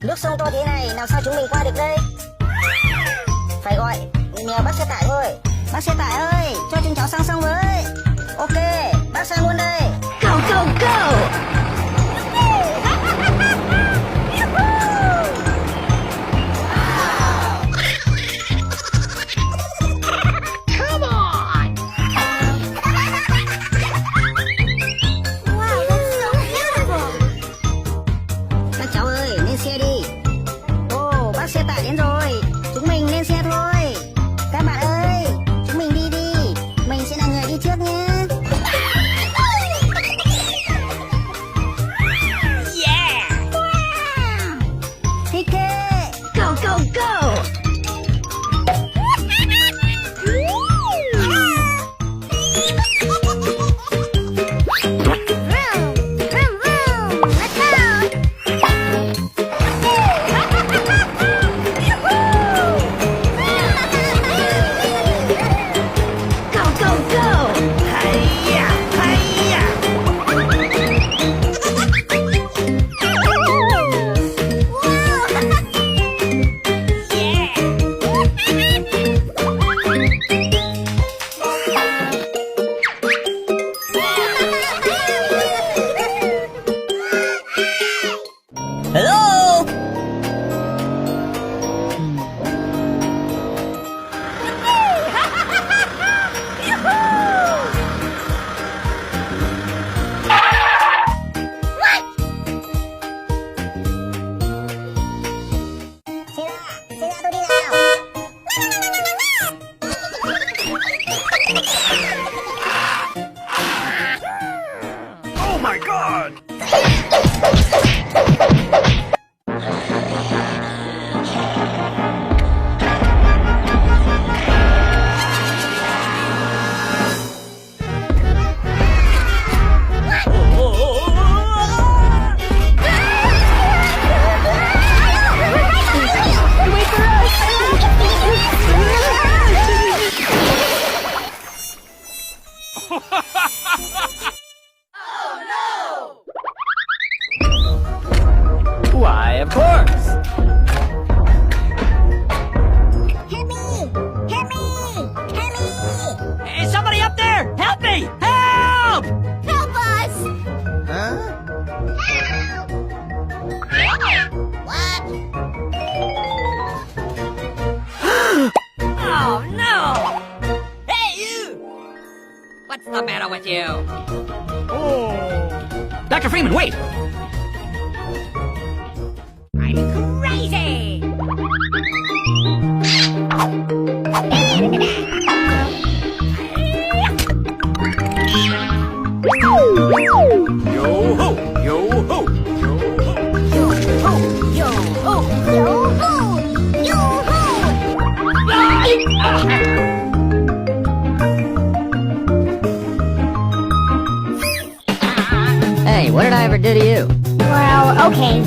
Nước sông to thế này làm sao chúng mình qua được đây? Phải gọi nhờ bác xe tải thôi. Bác xe tải ơi, cho chúng cháu sang sông với. Ok, bác sang luôn đây. Go, go, go! Come on! Wow, that's so beautiful! Các cháu ơi, lên xe đi. Ồ, bác xe tải đến rồi. Chúng mình lên xe thôi. Các bạn ơi, chúng mình đi đi. Mình sẽ là người đi trước nhé. Yeah! Wow! Thích thế. Go, go, go! Hello. Xe ra tôi đi nào. Oh my god! Why, of course! Help me! Help me! Help me! Hey, somebody up there! Help me! Help! Help us! Huh? What? Oh, no! Hey, you! What's the matter with you? Oh. Dr. Freeman, wait! I'm crazy! Yo-ho! Yo-ho! Yo-ho! Hey, what did I ever do to you? Well, okay.